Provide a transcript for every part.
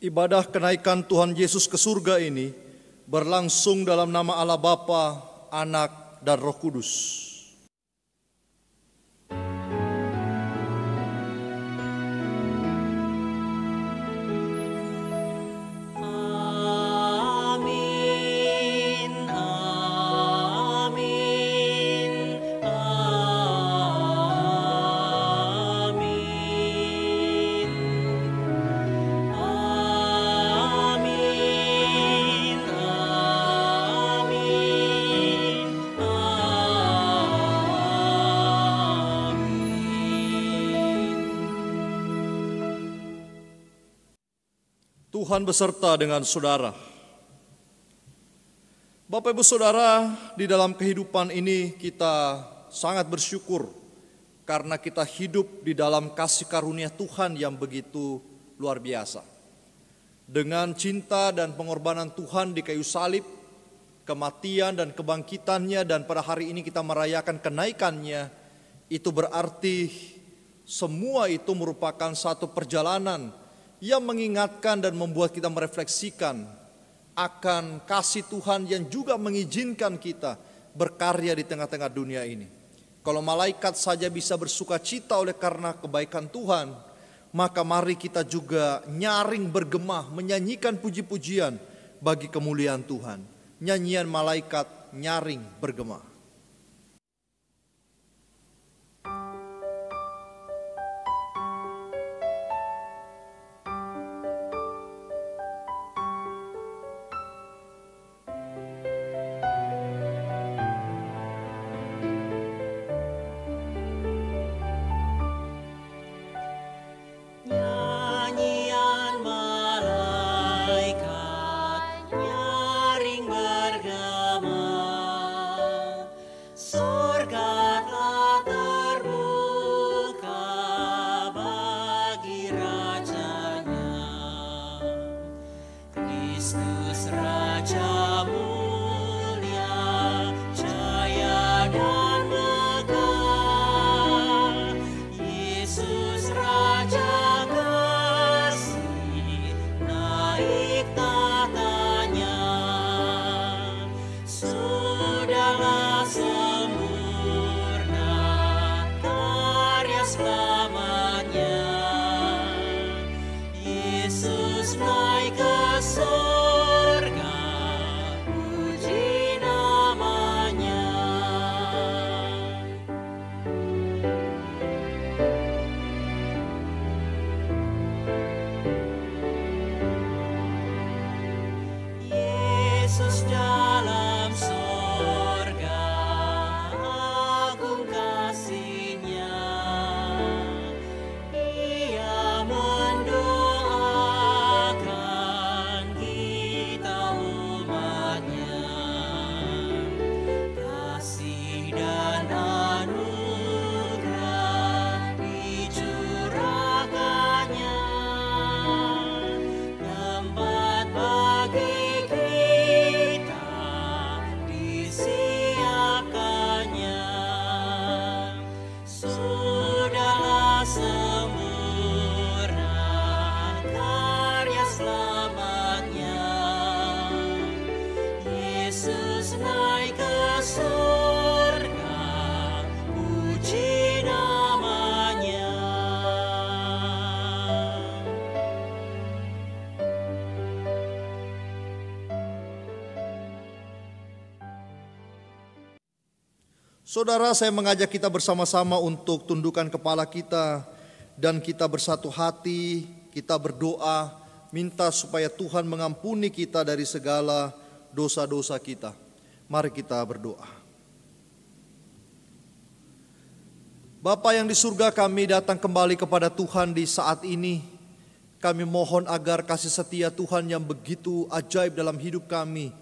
Ibadah kenaikan Tuhan Yesus ke surga ini berlangsung dalam nama Allah Bapa, Anak, dan Roh Kudus. Tuhan beserta dengan saudara. Bapak Ibu Saudara, di dalam kehidupan ini kita sangat bersyukur karena kita hidup di dalam kasih karunia Tuhan yang begitu luar biasa. Dengan cinta dan pengorbanan Tuhan di kayu salib, kematian dan kebangkitannya, dan pada hari ini kita merayakan kenaikannya, itu berarti semua itu merupakan satu perjalanan yang mengingatkan dan membuat kita merefleksikan akan kasih Tuhan yang juga mengizinkan kita berkarya di tengah-tengah dunia ini. Kalau malaikat saja bisa bersuka cita oleh karena kebaikan Tuhan, maka mari kita juga nyaring bergema, menyanyikan puji-pujian bagi kemuliaan Tuhan. Nyanyian malaikat nyaring bergema. Saudara, saya mengajak kita bersama-sama untuk tundukkan kepala kita dan kita bersatu hati, kita berdoa, minta supaya Tuhan mengampuni kita dari segala dosa-dosa kita. Mari kita berdoa. Bapa yang di surga, kami datang kembali kepada Tuhan di saat ini. Kami mohon agar kasih setia Tuhan yang begitu ajaib dalam hidup kami,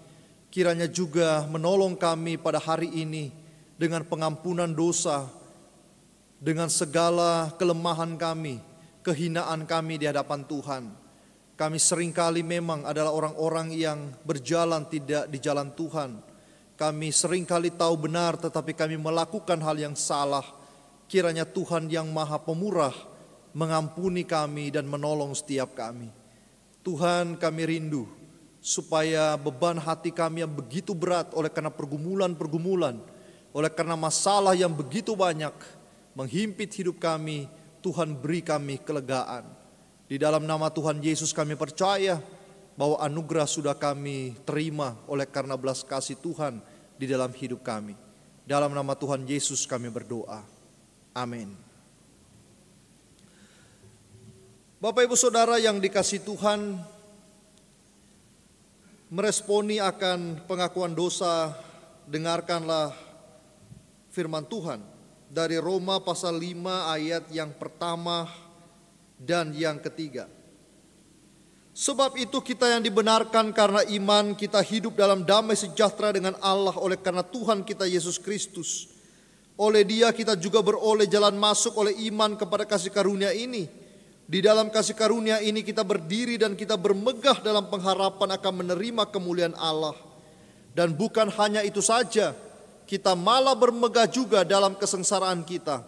kiranya juga menolong kami pada hari ini, dengan pengampunan dosa, dengan segala kelemahan kami, kehinaan kami di hadapan Tuhan. Kami seringkali memang adalah orang-orang yang berjalan tidak di jalan Tuhan. Kami seringkali tahu benar tetapi kami melakukan hal yang salah. Kiranya Tuhan yang Maha Pemurah mengampuni kami dan menolong setiap kami. Tuhan, kami rindu supaya beban hati kami yang begitu berat oleh karena pergumulan-pergumulan, oleh karena masalah yang begitu banyak menghimpit hidup kami, Tuhan beri kami kelegaan. Di dalam nama Tuhan Yesus kami percaya bahwa anugerah sudah kami terima oleh karena belas kasih Tuhan di dalam hidup kami. Dalam nama Tuhan Yesus kami berdoa. Amin. Bapak Ibu Saudara yang dikasihi Tuhan, meresponi akan pengakuan dosa, dengarkanlah firman Tuhan dari Roma pasal 5 ayat yang pertama dan yang ketiga. Sebab itu kita yang dibenarkan karena iman, kita hidup dalam damai sejahtera dengan Allah oleh karena Tuhan kita Yesus Kristus. Oleh Dia kita juga beroleh jalan masuk oleh iman kepada kasih karunia ini. Di dalam kasih karunia ini kita berdiri dan kita bermegah dalam pengharapan akan menerima kemuliaan Allah. Dan bukan hanya itu saja, kita malah bermegah juga dalam kesengsaraan kita.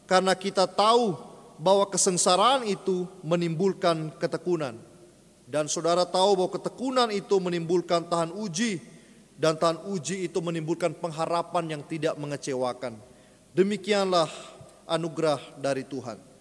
Karena kita tahu bahwa kesengsaraan itu menimbulkan ketekunan. Dan saudara tahu bahwa ketekunan itu menimbulkan tahan uji. Dan tahan uji itu menimbulkan pengharapan yang tidak mengecewakan. Demikianlah anugerah dari Tuhan.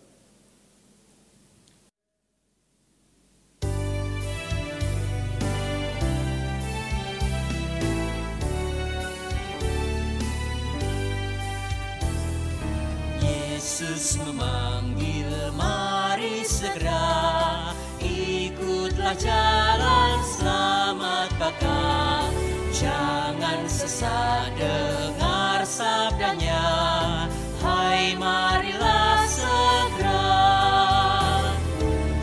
Yesus memanggil, mari segera ikutlah jalan selamat bakal. Jangan sesat dengar sabdanya, hai marilah segera.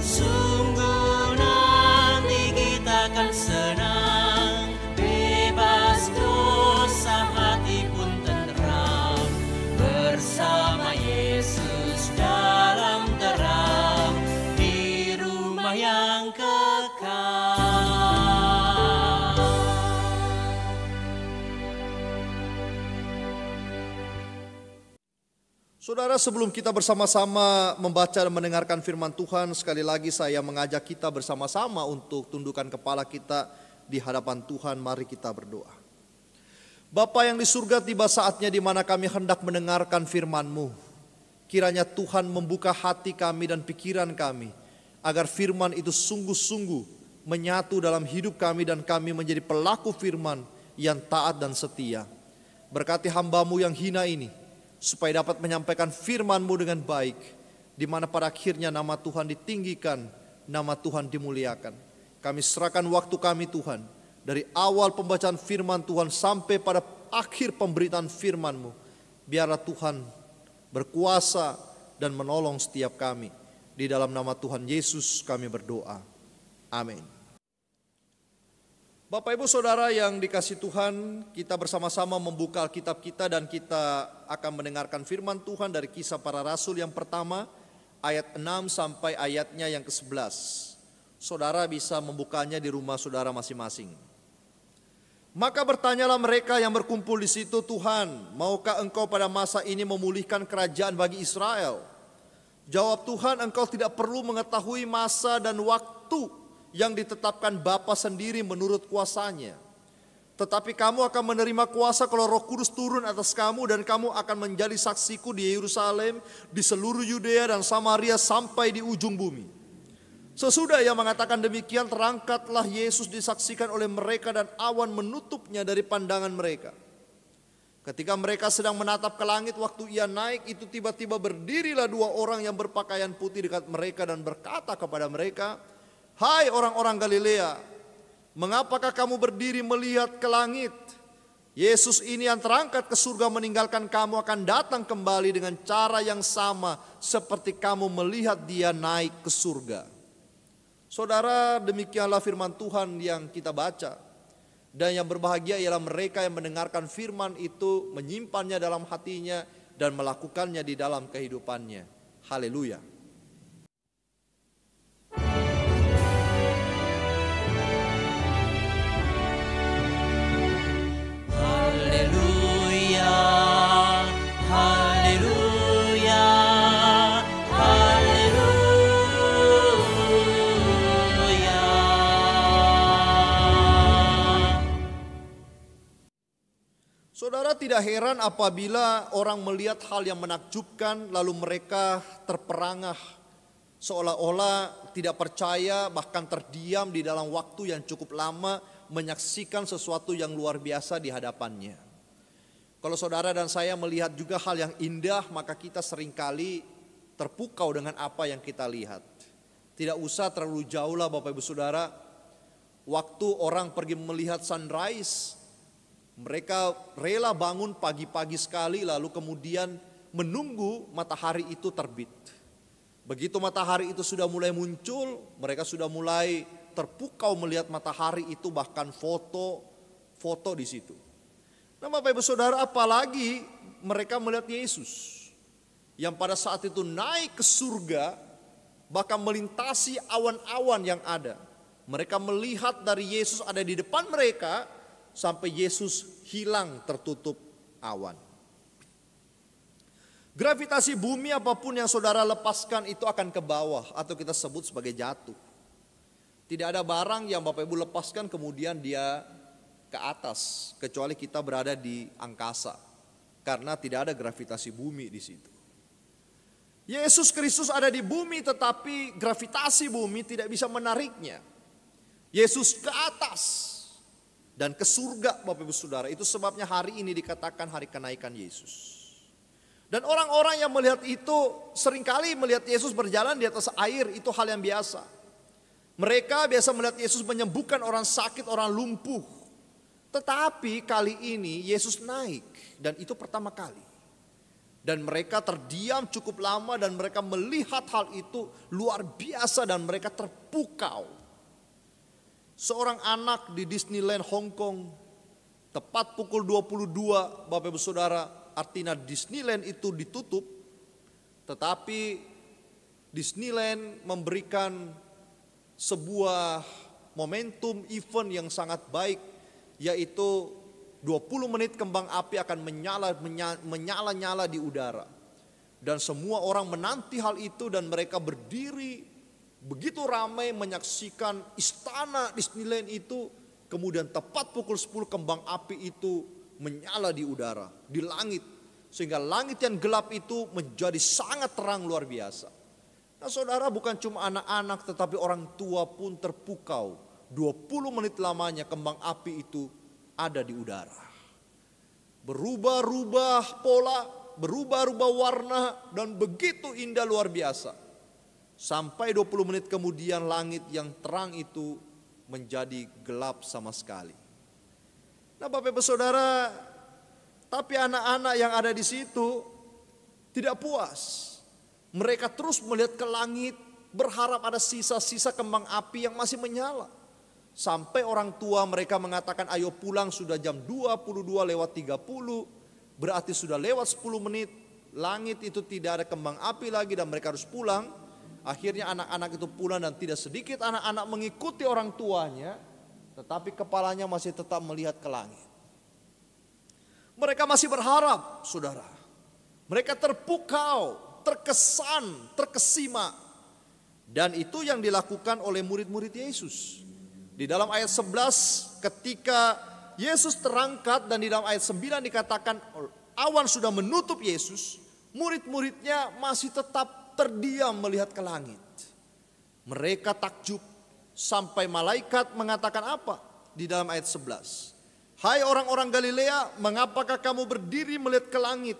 Sungguh nanti kita akan senang, bebas dosa hati pun tenteram. Bersama Yesus dalam terang, di rumah yang kekal. Saudara, sebelum kita bersama-sama membaca dan mendengarkan firman Tuhan, sekali lagi saya mengajak kita bersama-sama untuk tundukkan kepala kita di hadapan Tuhan. Mari kita berdoa. Bapa yang di surga, tiba saatnya di mana kami hendak mendengarkan firman-Mu. Kiranya Tuhan membuka hati kami dan pikiran kami, agar firman itu sungguh-sungguh menyatu dalam hidup kami dan kami menjadi pelaku firman yang taat dan setia. Berkati hamba-Mu yang hina ini, supaya dapat menyampaikan firman-Mu dengan baik, di mana pada akhirnya nama Tuhan ditinggikan, nama Tuhan dimuliakan. Kami serahkan waktu kami Tuhan, dari awal pembacaan firman Tuhan sampai pada akhir pemberitaan firman-Mu. Biarlah Tuhan berkuasa dan menolong setiap kami. Di dalam nama Tuhan Yesus kami berdoa. Amin. Bapak Ibu Saudara yang dikasihi Tuhan, kita bersama-sama membuka Alkitab kita dan kita akan mendengarkan firman Tuhan dari Kisah Para Rasul yang pertama, ayat 6 sampai ayatnya yang ke-11. Saudara bisa membukanya di rumah saudara masing-masing. Maka bertanyalah mereka yang berkumpul di situ, Tuhan, maukah Engkau pada masa ini memulihkan kerajaan bagi Israel? Jawab Tuhan, Engkau tidak perlu mengetahui masa dan waktu yang ditetapkan Bapa sendiri menurut kuasanya. Tetapi kamu akan menerima kuasa kalau Roh Kudus turun atas kamu, dan kamu akan menjadi saksiku di Yerusalem, di seluruh Yudea dan Samaria sampai di ujung bumi. Sesudah ia mengatakan demikian, terangkatlah Yesus disaksikan oleh mereka dan awan menutupnya dari pandangan mereka. Ketika mereka sedang menatap ke langit waktu ia naik, itu tiba-tiba berdirilah dua orang yang berpakaian putih dekat mereka dan berkata kepada mereka, hai orang-orang Galilea, mengapakah kamu berdiri melihat ke langit? Yesus ini yang terangkat ke surga meninggalkan kamu akan datang kembali dengan cara yang sama seperti kamu melihat dia naik ke surga. Saudara, demikianlah firman Tuhan yang kita baca. Dan yang berbahagia ialah mereka yang mendengarkan firman itu, menyimpannya dalam hatinya dan melakukannya di dalam kehidupannya. Haleluya. Haleluya, haleluya, Saudara tidak heran apabila orang melihat hal yang menakjubkan lalu mereka terperangah seolah-olah tidak percaya, bahkan terdiam di dalam waktu yang cukup lama menyaksikan sesuatu yang luar biasa di hadapannya. Kalau saudara dan saya melihat juga hal yang indah, maka kita seringkali terpukau dengan apa yang kita lihat. Tidak usah terlalu jauh lah Bapak Ibu Saudara. Waktu orang pergi melihat sunrise, mereka rela bangun pagi-pagi sekali lalu kemudian menunggu matahari itu terbit. Begitu matahari itu sudah mulai muncul, mereka sudah mulai terpukau melihat matahari itu, bahkan foto di situ. Nah Bapak Ibu Saudara, apalagi mereka melihat Yesus yang pada saat itu naik ke surga, bahkan melintasi awan-awan yang ada. Mereka melihat dari Yesus ada di depan mereka sampai Yesus hilang tertutup awan. Gravitasi bumi apapun yang saudara lepaskan itu akan ke bawah atau kita sebut sebagai jatuh. Tidak ada barang yang Bapak Ibu lepaskan kemudian dia ke atas kecuali kita berada di angkasa, karena tidak ada gravitasi bumi di situ. Yesus Kristus ada di bumi tetapi gravitasi bumi tidak bisa menariknya. Yesus ke atas dan ke surga Bapak Ibu Saudara. Itu sebabnya hari ini dikatakan hari kenaikan Yesus. Dan orang-orang yang melihat itu seringkali melihat Yesus berjalan di atas air, itu hal yang biasa. Mereka biasa melihat Yesus menyembuhkan orang sakit, orang lumpuh. Tetapi kali ini Yesus naik dan itu pertama kali. Dan mereka terdiam cukup lama dan mereka melihat hal itu luar biasa dan mereka terpukau. Seorang anak di Disneyland Hong Kong, tepat pukul 22 Bapak Ibu Saudara, artinya Disneyland itu ditutup. Tetapi Disneyland memberikan sebuah momentum event yang sangat baik, yaitu 20 menit kembang api akan menyala-nyala di udara. Dan semua orang menanti hal itu dan mereka berdiri begitu ramai menyaksikan istana Disneyland itu. Kemudian tepat pukul 10 kembang api itu menyala di udara, di langit. Sehingga langit yang gelap itu menjadi sangat terang luar biasa. Nah saudara, bukan cuma anak-anak tetapi orang tua pun terpukau. 20 menit lamanya kembang api itu ada di udara. Berubah-ubah pola, berubah-ubah warna dan begitu indah luar biasa. Sampai 20 menit kemudian langit yang terang itu menjadi gelap sama sekali. Nah Bapak Ibu Saudara, tapi anak-anak yang ada di situ tidak puas. Mereka terus melihat ke langit, berharap ada sisa-sisa kembang api yang masih menyala. Sampai orang tua mereka mengatakan ayo pulang, sudah jam 22:30, berarti sudah lewat 10 menit. Langit itu tidak ada kembang api lagi dan mereka harus pulang. Akhirnya anak-anak itu pulang dan tidak sedikit anak-anak mengikuti orang tuanya. Tetapi kepalanya masih tetap melihat ke langit. Mereka masih berharap saudara. Mereka terpukau, terkesan, terkesima. Dan itu yang dilakukan oleh murid-murid Yesus. Di dalam ayat 11 ketika Yesus terangkat dan di dalam ayat 9 dikatakan awan sudah menutup Yesus. Murid-muridnya masih tetap terdiam melihat ke langit. Mereka takjub sampai malaikat mengatakan apa? Di dalam ayat 11. Hai orang-orang Galilea, mengapakah kamu berdiri melihat ke langit?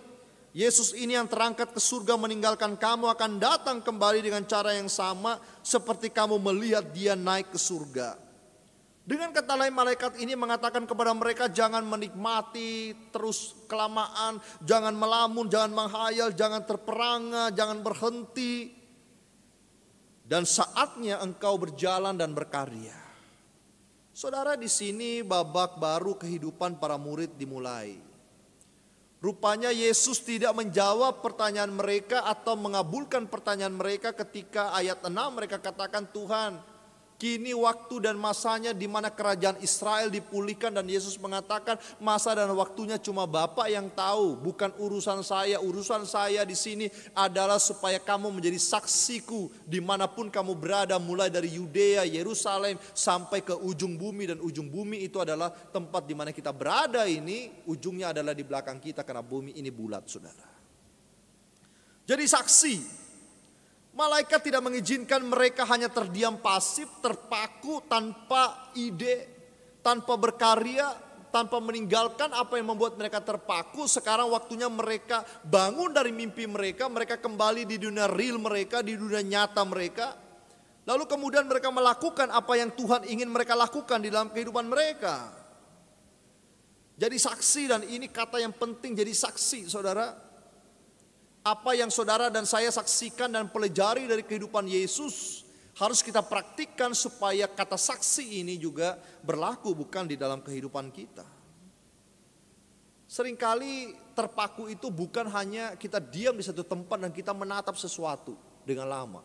Yesus ini yang terangkat ke surga meninggalkan kamu akan datang kembali dengan cara yang sama seperti kamu melihat dia naik ke surga. Dengan kata lain malaikat ini mengatakan kepada mereka jangan menikmati terus kelamaan, jangan melamun, jangan menghayal, jangan terperangah, jangan berhenti. Dan saatnya engkau berjalan dan berkarya. Saudara, di sini babak baru kehidupan para murid dimulai. Rupanya Yesus tidak menjawab pertanyaan mereka atau mengabulkan pertanyaan mereka ketika ayat 6 mereka katakan Tuhan, Kini waktu dan masanya di mana kerajaan Israel dipulihkan, dan Yesus mengatakan masa dan waktunya cuma Bapa yang tahu, bukan urusan saya. Urusan saya di sini adalah supaya kamu menjadi saksiku dimanapun kamu berada, mulai dari Yudea, Yerusalem sampai ke ujung bumi, dan ujung bumi itu adalah tempat di mana kita berada ini, ujungnya adalah di belakang kita karena bumi ini bulat, saudara. Jadi saksi. Malaikat tidak mengizinkan mereka hanya terdiam pasif, terpaku, tanpa ide, tanpa berkarya, tanpa meninggalkan apa yang membuat mereka terpaku. Sekarang waktunya mereka bangun dari mimpi mereka, mereka kembali di dunia real mereka, di dunia nyata mereka. Lalu kemudian mereka melakukan apa yang Tuhan ingin mereka lakukan di dalam kehidupan mereka. Jadi saksi, dan ini kata yang penting, jadi saksi, saudara. Apa yang saudara dan saya saksikan dan pelajari dari kehidupan Yesus harus kita praktikkan supaya kata saksi ini juga berlaku bukan di dalam kehidupan kita. Seringkali terpaku itu bukan hanya kita diam di satu tempat dan kita menatap sesuatu dengan lama.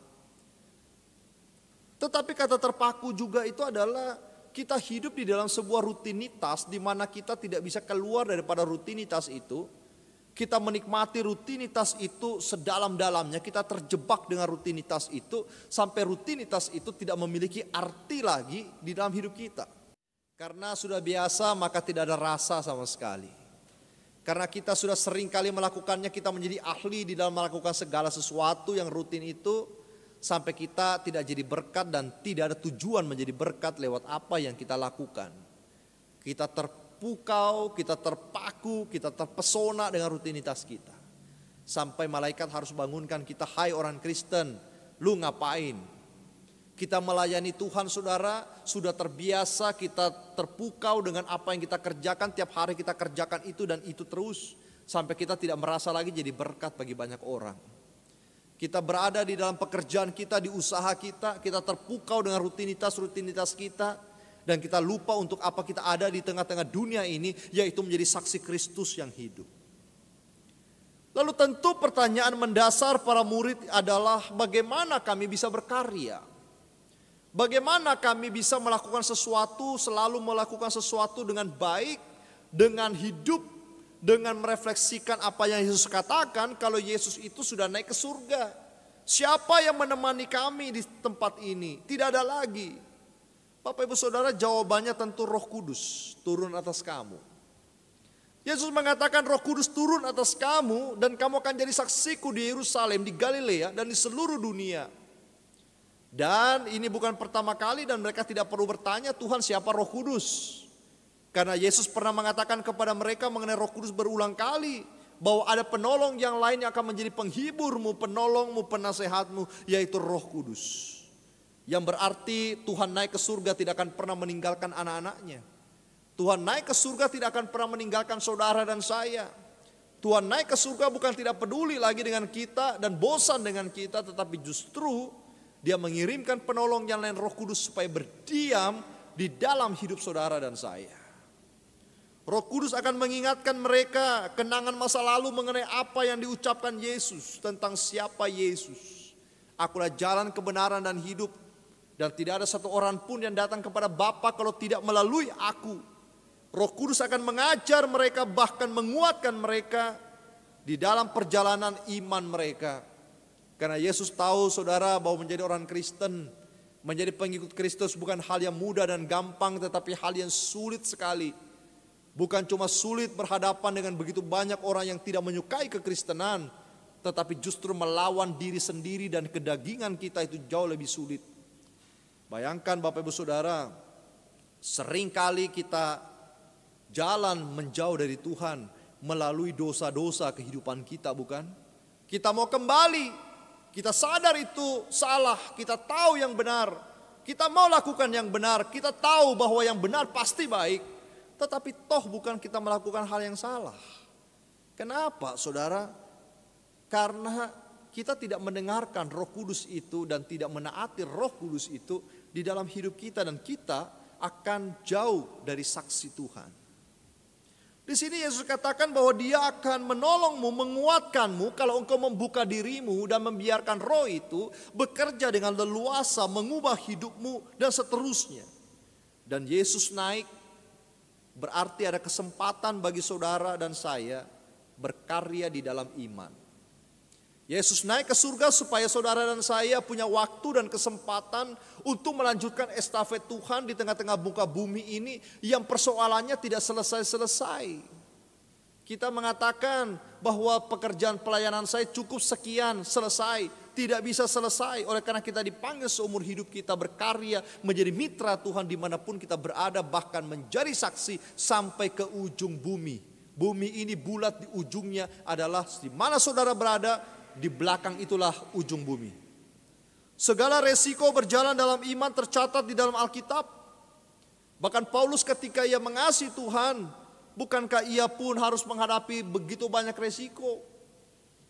Tetapi kata terpaku juga itu adalah kita hidup di dalam sebuah rutinitas di mana kita tidak bisa keluar daripada rutinitas itu. Kita menikmati rutinitas itu sedalam-dalamnya, kita terjebak dengan rutinitas itu sampai rutinitas itu tidak memiliki arti lagi di dalam hidup kita. Karena sudah biasa maka tidak ada rasa sama sekali. Karena kita sudah sering kali melakukannya, kita menjadi ahli di dalam melakukan segala sesuatu yang rutin itu, sampai kita tidak jadi berkat dan tidak ada tujuan menjadi berkat lewat apa yang kita lakukan. Kita terpukau, kita terpaku, kita terpesona dengan rutinitas kita. Sampai malaikat harus bangunkan kita, hai orang Kristen, lu ngapain? Kita melayani Tuhan, saudara, sudah terbiasa, kita terpukau dengan apa yang kita kerjakan, tiap hari kita kerjakan itu dan itu terus. Sampai kita tidak merasa lagi jadi berkat bagi banyak orang. Kita berada di dalam pekerjaan kita, di usaha kita, kita terpukau dengan rutinitas kita. Dan kita lupa untuk apa kita ada di tengah-tengah dunia ini, yaitu menjadi saksi Kristus yang hidup. Lalu tentu pertanyaan mendasar para murid adalah bagaimana kami bisa berkarya? Bagaimana kami bisa melakukan sesuatu, selalu melakukan sesuatu dengan baik, dengan hidup, dengan merefleksikan apa yang Yesus katakan kalau Yesus itu sudah naik ke surga. Siapa yang menemani kami di tempat ini? Tidak ada lagi. Bapak Ibu Saudara, jawabannya tentu Roh Kudus turun atas kamu. Yesus mengatakan Roh Kudus turun atas kamu dan kamu akan jadi saksiku di Yerusalem, di Galilea dan di seluruh dunia. Dan ini bukan pertama kali dan mereka tidak perlu bertanya Tuhan siapa Roh Kudus. Karena Yesus pernah mengatakan kepada mereka mengenai Roh Kudus berulang kali. Bahwa ada penolong yang lain yang akan menjadi penghiburmu, penolongmu, penasehatmu, yaitu Roh Kudus. Yang berarti Tuhan naik ke surga tidak akan pernah meninggalkan anak-anaknya. Tuhan naik ke surga tidak akan pernah meninggalkan saudara dan saya. Tuhan naik ke surga bukan tidak peduli lagi dengan kita dan bosan dengan kita, tetapi justru Dia mengirimkan penolong yang lain, Roh Kudus, supaya berdiam di dalam hidup saudara dan saya. Roh Kudus akan mengingatkan mereka kenangan masa lalu mengenai apa yang diucapkan Yesus tentang siapa Yesus. Akulah jalan, kebenaran dan hidup. Dan tidak ada satu orang pun yang datang kepada Bapa kalau tidak melalui aku. Roh Kudus akan mengajar mereka, bahkan menguatkan mereka di dalam perjalanan iman mereka. Karena Yesus tahu, saudara, bahwa menjadi orang Kristen, menjadi pengikut Kristus bukan hal yang mudah dan gampang, tetapi hal yang sulit sekali. Bukan cuma sulit berhadapan dengan begitu banyak orang yang tidak menyukai kekristenan, tetapi justru melawan diri sendiri dan kedagingan kita itu jauh lebih sulit. Bayangkan Bapak Ibu Saudara, seringkali kita jalan menjauh dari Tuhan melalui dosa-dosa kehidupan kita, bukan? Kita mau kembali, kita sadar itu salah, kita tahu yang benar, kita mau lakukan yang benar, kita tahu bahwa yang benar pasti baik, tetapi toh bukan kita melakukan hal yang salah. Kenapa, saudara? Karena kita tidak mendengarkan Roh Kudus itu dan tidak menaati Roh Kudus itu di dalam hidup kita, dan kita akan jauh dari saksi Tuhan. Di sini Yesus katakan bahwa Dia akan menolongmu, menguatkanmu kalau engkau membuka dirimu dan membiarkan roh itu bekerja dengan leluasa, mengubah hidupmu dan seterusnya. Dan Yesus naik, berarti ada kesempatan bagi saudara dan saya berkarya di dalam iman. Yesus naik ke surga supaya saudara dan saya punya waktu dan kesempatan untuk melanjutkan estafet Tuhan di tengah-tengah muka bumi ini yang persoalannya tidak selesai-selesai. Kita mengatakan bahwa pekerjaan pelayanan saya cukup sekian, selesai. Tidak bisa selesai oleh karena kita dipanggil seumur hidup kita berkarya menjadi mitra Tuhan dimanapun kita berada, bahkan menjadi saksi sampai ke ujung bumi. Bumi ini bulat, di ujungnya adalah di mana saudara berada. Di belakang itulah ujung bumi. Segala resiko berjalan dalam iman tercatat di dalam Alkitab. Bahkan Paulus ketika ia mengasihi Tuhan, bukankah ia pun harus menghadapi begitu banyak resiko?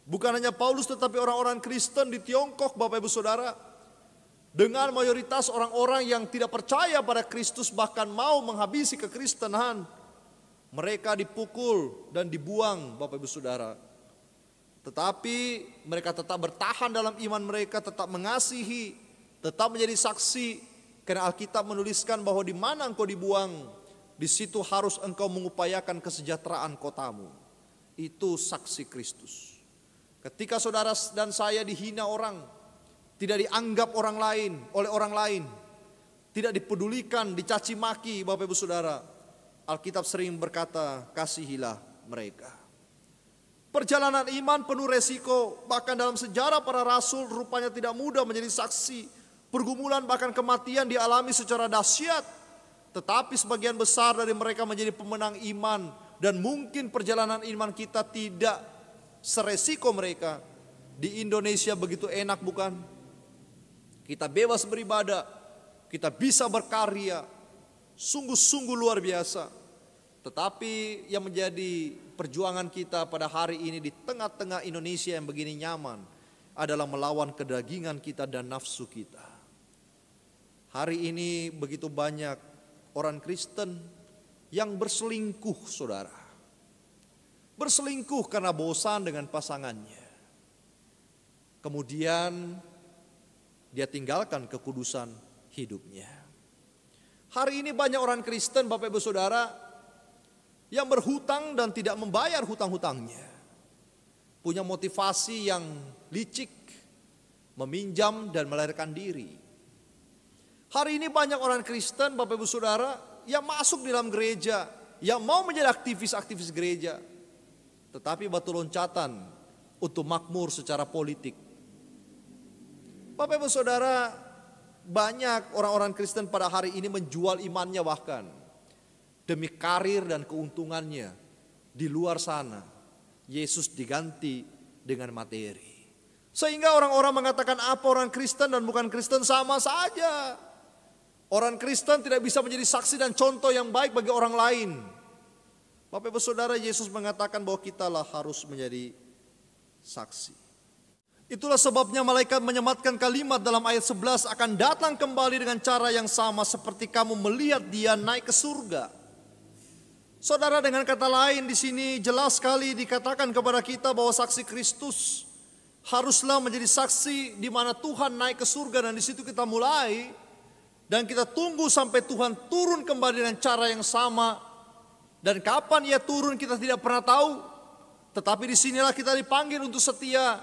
Bukan hanya Paulus tetapi orang-orang Kristen di Tiongkok, Bapak Ibu Saudara, dengan mayoritas orang-orang yang tidak percaya pada Kristus bahkan mau menghabisi kekristenan, mereka dipukul dan dibuang, Bapak Ibu Saudara. Tetapi mereka tetap bertahan dalam iman mereka, tetap mengasihi, tetap menjadi saksi. Karena Alkitab menuliskan bahwa di mana engkau dibuang, di situ harus engkau mengupayakan kesejahteraan kotamu. Itu saksi Kristus. Ketika saudara dan saya dihina orang, tidak dianggap orang lain oleh orang lain, tidak dipedulikan, dicaci maki, Bapak Ibu Saudara, Alkitab sering berkata, kasihilah mereka. Perjalanan iman penuh resiko, bahkan dalam sejarah para rasul rupanya tidak mudah menjadi saksi. Pergumulan bahkan kematian dialami secara dahsyat. Tetapi sebagian besar dari mereka menjadi pemenang iman. Dan mungkin perjalanan iman kita tidak seresiko mereka. Di Indonesia begitu enak bukan? Kita bebas beribadah, kita bisa berkarya, sungguh-sungguh luar biasa. Tetapi yang menjadi perjuangan kita pada hari ini di tengah-tengah Indonesia yang begini nyaman adalah melawan kedagingan kita dan nafsu kita. Hari ini begitu banyak orang Kristen yang berselingkuh, saudara. Berselingkuh karena bosan dengan pasangannya. Kemudian dia tinggalkan kekudusan hidupnya. Hari ini banyak orang Kristen, Bapak Ibu Saudara, yang berhutang dan tidak membayar hutang-hutangnya. Punya motivasi yang licik, meminjam dan melarikan diri. Hari ini banyak orang Kristen, Bapak Ibu Saudara, yang masuk di dalam gereja, yang mau menjadi aktivis-aktivis gereja, tetapi batu loncatan untuk makmur secara politik. Bapak Ibu Saudara, banyak orang-orang Kristen pada hari ini menjual imannya bahkan demi karir dan keuntungannya. Di luar sana Yesus diganti dengan materi. Sehingga orang-orang mengatakan apa orang Kristen dan bukan Kristen sama saja. Orang Kristen tidak bisa menjadi saksi dan contoh yang baik bagi orang lain. Bapak Ibu Saudara, Yesus mengatakan bahwa kitalah harus menjadi saksi. Itulah sebabnya malaikat menyematkan kalimat dalam ayat 11, akan datang kembali dengan cara yang sama seperti kamu melihat dia naik ke surga. Saudara, dengan kata lain di sini jelas sekali dikatakan kepada kita bahwa saksi Kristus haruslah menjadi saksi di mana Tuhan naik ke surga, dan di situ kita mulai dan kita tunggu sampai Tuhan turun kembali dengan cara yang sama. Dan kapan ia turun kita tidak pernah tahu. Tetapi disinilah kita dipanggil untuk setia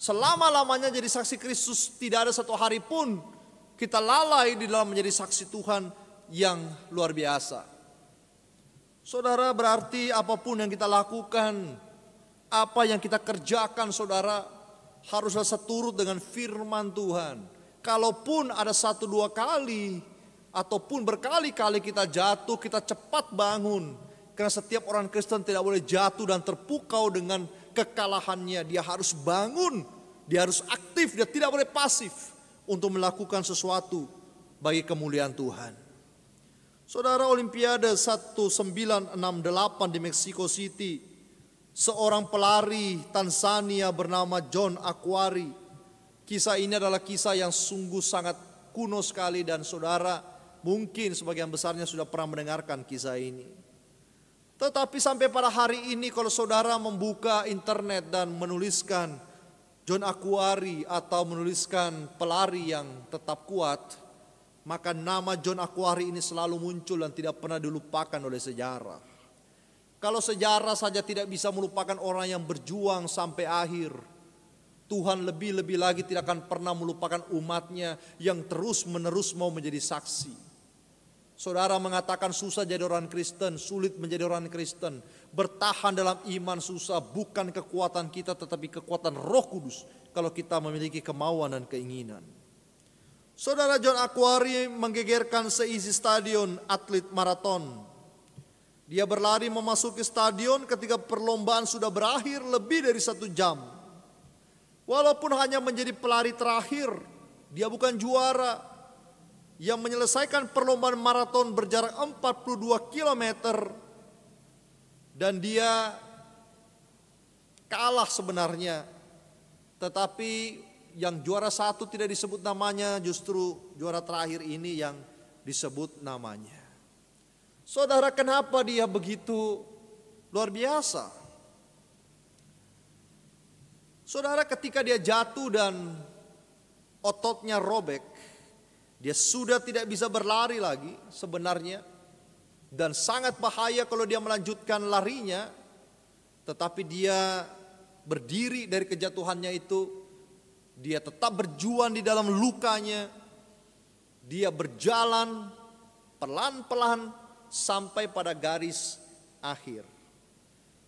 selama-lamanya jadi saksi Kristus. Tidak ada satu hari pun kita lalai di dalam menjadi saksi Tuhan yang luar biasa. Saudara, berarti apapun yang kita lakukan, apa yang kita kerjakan, saudara, haruslah seturut dengan firman Tuhan. Kalaupun ada 1-2 kali ataupun berkali-kali kita jatuh, kita cepat bangun. Karena setiap orang Kristen tidak boleh jatuh dan terpukau dengan kekalahannya. Dia harus bangun, dia harus aktif, dia tidak boleh pasif untuk melakukan sesuatu bagi kemuliaan Tuhan. Saudara, Olimpiade 1968 di Mexico City, seorang pelari Tanzania bernama John Akhwari. Kisah ini adalah kisah yang sungguh sangat kuno sekali, dan saudara mungkin sebagian besarnya sudah pernah mendengarkan kisah ini. Tetapi sampai pada hari ini kalau saudara membuka internet dan menuliskan John Akhwari atau menuliskan pelari yang tetap kuat, maka nama John Akhwari ini selalu muncul dan tidak pernah dilupakan oleh sejarah. Kalau sejarah saja tidak bisa melupakan orang yang berjuang sampai akhir, Tuhan lebih-lebih lagi tidak akan pernah melupakan umatnya yang terus-menerus mau menjadi saksi. Saudara mengatakan susah jadi orang Kristen, sulit menjadi orang Kristen. Bertahan dalam iman susah, bukan kekuatan kita tetapi kekuatan Roh Kudus kalau kita memiliki kemauan dan keinginan. Saudara, John Akhwari menggegerkan seisi stadion atlet maraton. Dia berlari memasuki stadion ketika perlombaan sudah berakhir lebih dari 1 jam. Walaupun hanya menjadi pelari terakhir, dia bukan juara. Yang menyelesaikan perlombaan maraton berjarak 42 km dan dia kalah sebenarnya. Tetapi yang juara 1 tidak disebut namanya, justru juara terakhir ini yang disebut namanya. Saudara, kenapa dia begitu luar biasa? Saudara, ketika dia jatuh dan ototnya robek, dia sudah tidak bisa berlari lagi sebenarnya. Dan sangat bahaya kalau dia melanjutkan larinya. Tetapi dia berdiri dari kejatuhannya itu. Dia tetap berjuang di dalam lukanya. Dia berjalan pelan-pelan sampai pada garis akhir.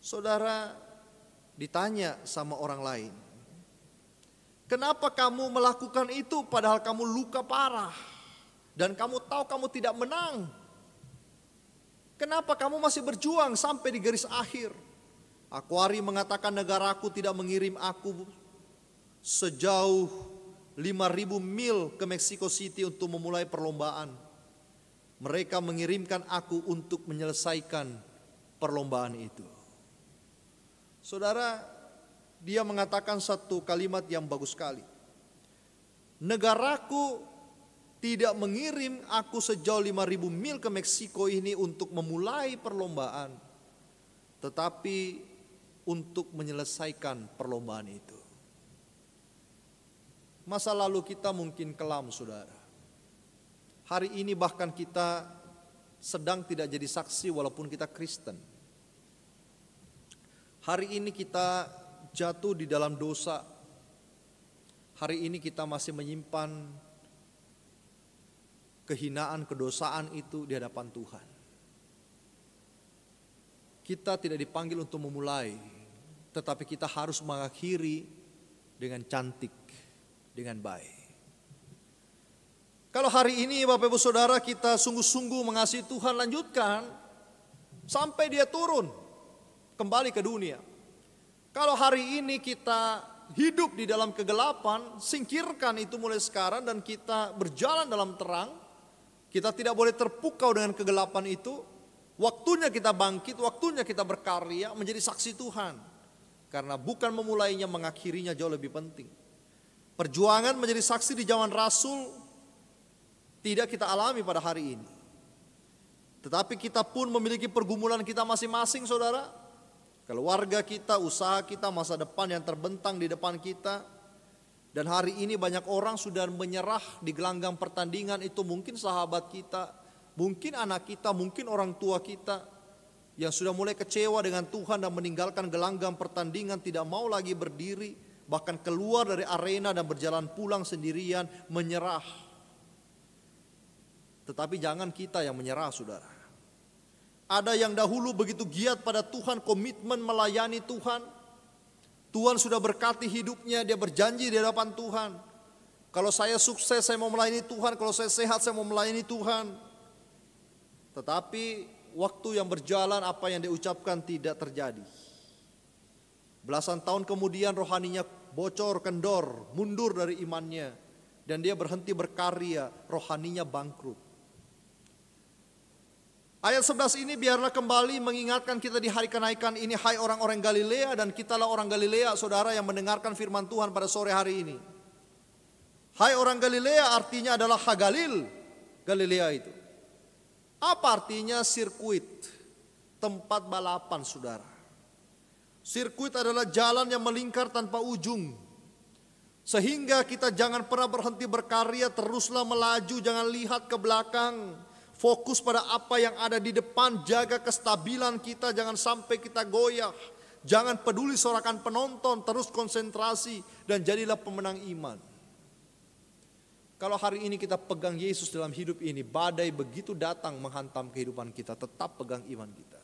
Saudara, ditanya sama orang lain, kenapa kamu melakukan itu padahal kamu luka parah dan kamu tahu kamu tidak menang? Kenapa kamu masih berjuang sampai di garis akhir? Akhwari mengatakan, negaraku tidak mengirim aku sejauh 5.000 mil ke Mexico City untuk memulai perlombaan. Mereka mengirimkan aku untuk menyelesaikan perlombaan itu. Saudara, dia mengatakan satu kalimat yang bagus sekali. Negaraku tidak mengirim aku sejauh 5.000 mil ke Meksiko ini untuk memulai perlombaan, tetapi untuk menyelesaikan perlombaan itu. Masa lalu kita mungkin kelam, saudara. Hari ini bahkan kita sedang tidak jadi saksi walaupun kita Kristen. Hari ini kita jatuh di dalam dosa. Hari ini kita masih menyimpan kehinaan, kedosaan itu di hadapan Tuhan. Kita tidak dipanggil untuk memulai, tetapi kita harus mengakhiri dengan cantik, dengan baik. Kalau hari ini Bapak Ibu Saudara kita sungguh-sungguh mengasihi Tuhan, lanjutkan sampai dia turun kembali ke dunia. Kalau hari ini kita hidup di dalam kegelapan, singkirkan itu mulai sekarang dan kita berjalan dalam terang. Kita tidak boleh terpukau dengan kegelapan itu. Waktunya kita bangkit, waktunya kita berkarya menjadi saksi Tuhan. Karena bukan memulainya, mengakhirinya jauh lebih penting. Perjuangan menjadi saksi di zaman Rasul tidak kita alami pada hari ini. Tetapi kita pun memiliki pergumulan kita masing-masing, saudara. Keluarga kita, usaha kita, masa depan yang terbentang di depan kita. Dan hari ini banyak orang sudah menyerah di gelanggang pertandingan itu. Mungkin sahabat kita, mungkin anak kita, mungkin orang tua kita yang sudah mulai kecewa dengan Tuhan dan meninggalkan gelanggang pertandingan, tidak mau lagi berdiri, bahkan keluar dari arena dan berjalan pulang sendirian, menyerah. Tetapi jangan kita yang menyerah, saudara. Ada yang dahulu begitu giat pada Tuhan, komitmen melayani Tuhan. Tuhan sudah berkati hidupnya, dia berjanji di hadapan Tuhan. Kalau saya sukses, saya mau melayani Tuhan. Kalau saya sehat, saya mau melayani Tuhan. Tetapi waktu yang berjalan, apa yang diucapkan tidak terjadi. Belasan tahun kemudian rohaninya bocor, kendor, mundur dari imannya. Dan dia berhenti berkarya, rohaninya bangkrut. Ayat 11 ini biarlah kembali mengingatkan kita di hari kenaikan ini. Hai orang-orang Galilea, dan kitalah orang Galilea, saudara yang mendengarkan firman Tuhan pada sore hari ini. Hai orang Galilea artinya adalah Hagalil, Galilea itu. Apa artinya sirkuit? tempat balapan, saudara. Sirkuit adalah jalan yang melingkar tanpa ujung. Sehingga kita jangan pernah berhenti berkarya, teruslah melaju, jangan lihat ke belakang. Fokus pada apa yang ada di depan, jaga kestabilan kita, jangan sampai kita goyah. Jangan peduli sorakan penonton, terus konsentrasi dan jadilah pemenang iman. Kalau hari ini kita pegang Yesus dalam hidup ini, badai begitu datang menghantam kehidupan kita, tetap pegang iman kita.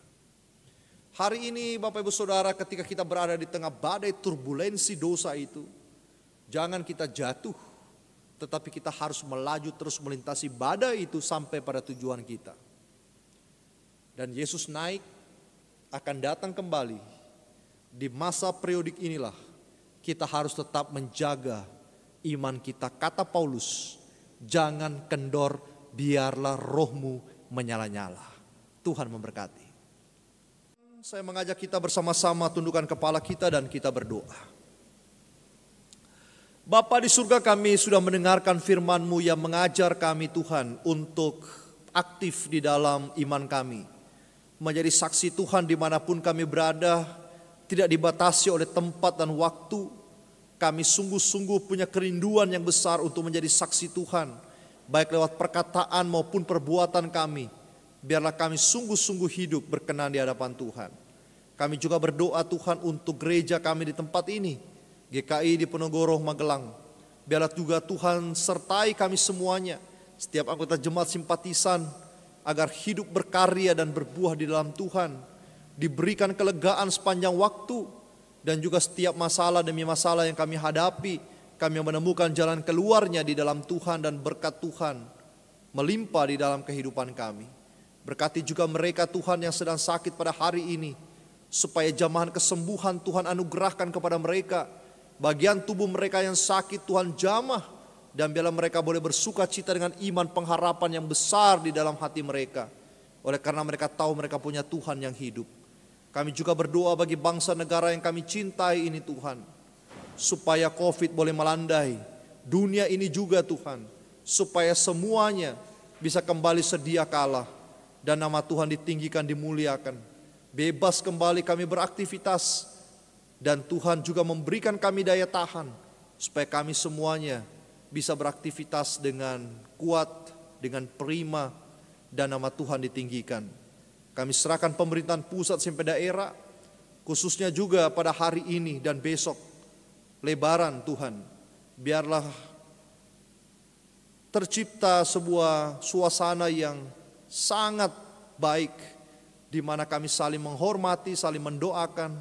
Hari ini Bapak Ibu Saudara, ketika kita berada di tengah badai turbulensi dosa itu, jangan kita jatuh, tetapi kita harus melaju terus melintasi badai itu sampai pada tujuan kita. Dan Yesus naik, akan datang kembali. Di masa periodik inilah kita harus tetap menjaga iman kita. Kata Paulus, jangan kendor, biarlah rohmu menyala-nyala. Tuhan memberkati. Saya mengajak kita bersama-sama tundukkan kepala kita dan kita berdoa. Bapa di surga, kami sudah mendengarkan firman-Mu yang mengajar kami Tuhan untuk aktif di dalam iman kami. Menjadi saksi Tuhan dimanapun kami berada, tidak dibatasi oleh tempat dan waktu. Kami sungguh-sungguh punya kerinduan yang besar untuk menjadi saksi Tuhan, baik lewat perkataan maupun perbuatan kami. Biarlah kami sungguh-sungguh hidup berkenan di hadapan Tuhan. Kami juga berdoa Tuhan untuk gereja kami di tempat ini, GKI di Penogoro, Magelang. Biarlah juga Tuhan sertai kami semuanya, setiap anggota jemaat simpatisan, agar hidup berkarya dan berbuah di dalam Tuhan. Diberikan kelegaan sepanjang waktu, dan juga setiap masalah demi masalah yang kami hadapi, kami menemukan jalan keluarnya di dalam Tuhan, dan berkat Tuhan melimpah di dalam kehidupan kami. Berkati juga mereka Tuhan yang sedang sakit pada hari ini, supaya jamahan kesembuhan Tuhan anugerahkan kepada mereka. Bagian tubuh mereka yang sakit Tuhan jamah, dan biarlah mereka boleh bersuka cita dengan iman pengharapan yang besar di dalam hati mereka. Oleh karena mereka tahu mereka punya Tuhan yang hidup. Kami juga berdoa bagi bangsa negara yang kami cintai ini Tuhan, supaya COVID boleh melandai dunia ini juga Tuhan, supaya semuanya bisa kembali sedia kala dan nama Tuhan ditinggikan, dimuliakan. Bebas kembali kami beraktivitas, dan Tuhan juga memberikan kami daya tahan supaya kami semuanya bisa beraktivitas dengan kuat, dengan prima, dan nama Tuhan ditinggikan. Kami serahkan pemerintahan pusat sampai daerah, khususnya juga pada hari ini dan besok Lebaran Tuhan. Biarlah tercipta sebuah suasana yang sangat baik, di mana kami saling menghormati, saling mendoakan.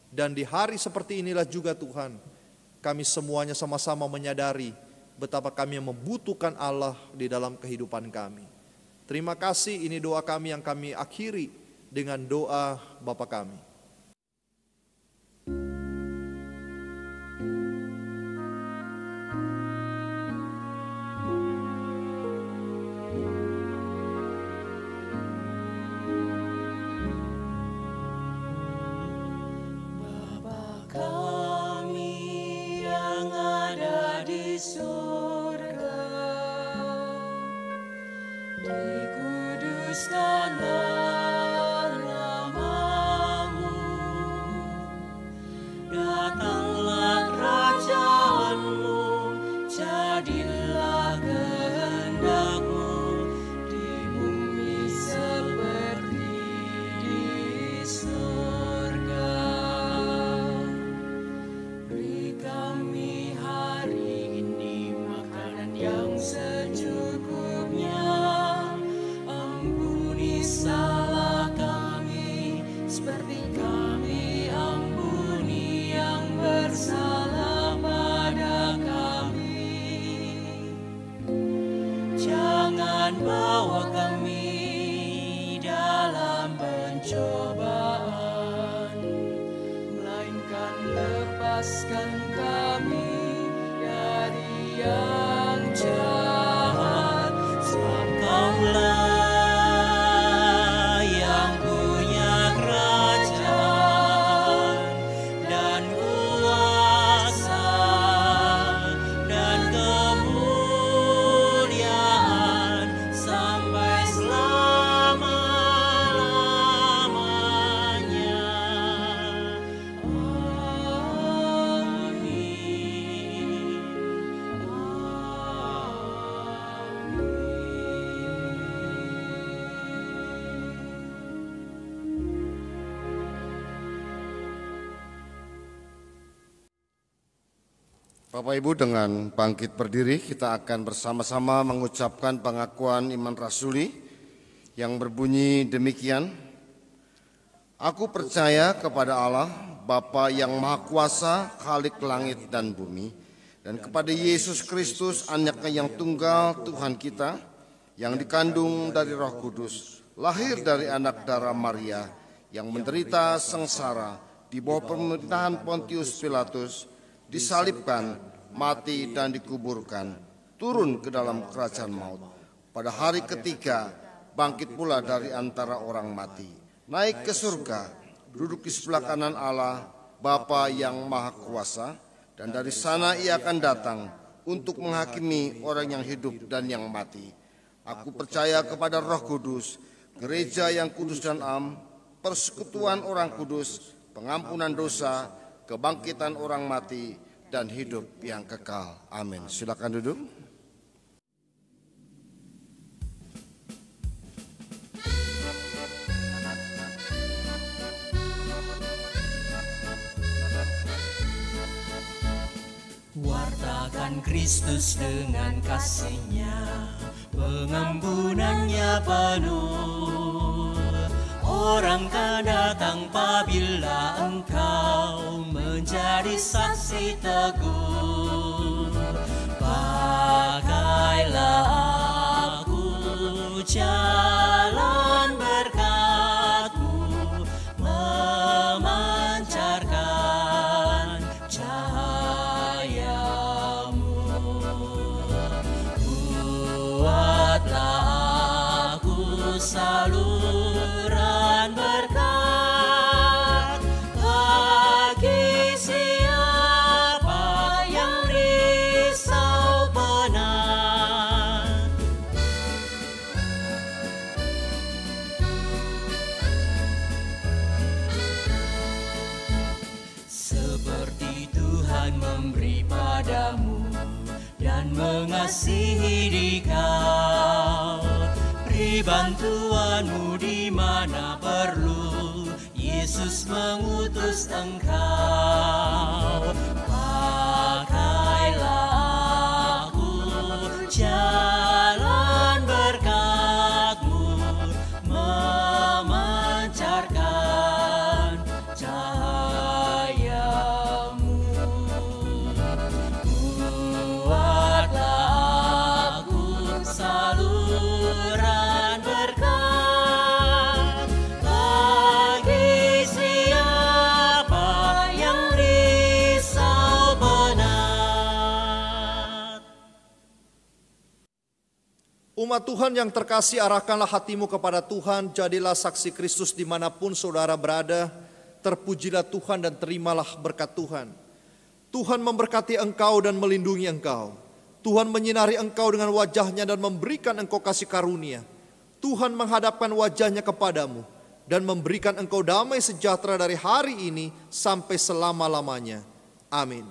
Dan di hari seperti inilah juga Tuhan, kami semuanya sama-sama menyadari betapa kami membutuhkan Allah di dalam kehidupan kami. Terima kasih, ini doa kami yang kami akhiri dengan doa Bapa kami. Bapa kami yang ada di surga, dikuduskanlah nama-Mu, datanglah kerajaan-Mu, jadilah kehendak-Mu di bumi seperti di surga. Beri kami hari ini makanan yang secukupnya, ampuni Bapak Ibu, dengan bangkit berdiri kita akan bersama-sama mengucapkan pengakuan iman rasuli yang berbunyi demikian. Aku percaya kepada Allah, Bapa yang Maha Kuasa, Khalik langit dan bumi, dan kepada Yesus Kristus, Anaknya yang tunggal, Tuhan kita, yang dikandung dari Roh Kudus, lahir dari anak darah Maria, yang menderita sengsara di bawah pemerintahan Pontius Pilatus, disalibkan, mati dan dikuburkan, turun ke dalam kerajaan maut. Pada hari ketiga, bangkit pula dari antara orang mati, naik ke surga, duduk di sebelah kanan Allah, Bapa yang Maha Kuasa, dan dari sana ia akan datang untuk menghakimi orang yang hidup dan yang mati. Aku percaya kepada Roh Kudus, gereja yang kudus dan am, persekutuan orang kudus, pengampunan dosa, kebangkitan orang mati, dan hidup yang kekal. Amin. Silakan duduk. Wartakan Kristus dengan kasih-Nya, pengampunannya penuh. Orang akan datang apabila engkau menjadi saksi teguh. Pakailah aku jalan berkat-Mu, memancarkan cahaya-Mu. Buatlah aku saluran berkat bagi siapa yang risau penat. Seperti Tuhan memberi padamu dan mengasihi dikau, beri bantuanmu di mana perlu, Yesus mengutus engkau. Pakailah aku jalan berkat-Mu, memancarkan cahaya-Mu. Buatlah aku saluran berkat bagi siapa yang risau penat. Umat Tuhan yang terkasih, arahkanlah hatimu kepada Tuhan, jadilah saksi Kristus dimanapun saudara berada. Terpujilah Tuhan dan terimalah berkat Tuhan. Tuhan memberkati engkau dan melindungi engkau. Tuhan menyinari engkau dengan wajah-Nya dan memberikan engkau kasih karunia. Tuhan menghadapkan wajah-Nya kepadamu dan memberikan engkau damai sejahtera dari hari ini sampai selama-lamanya. Amin.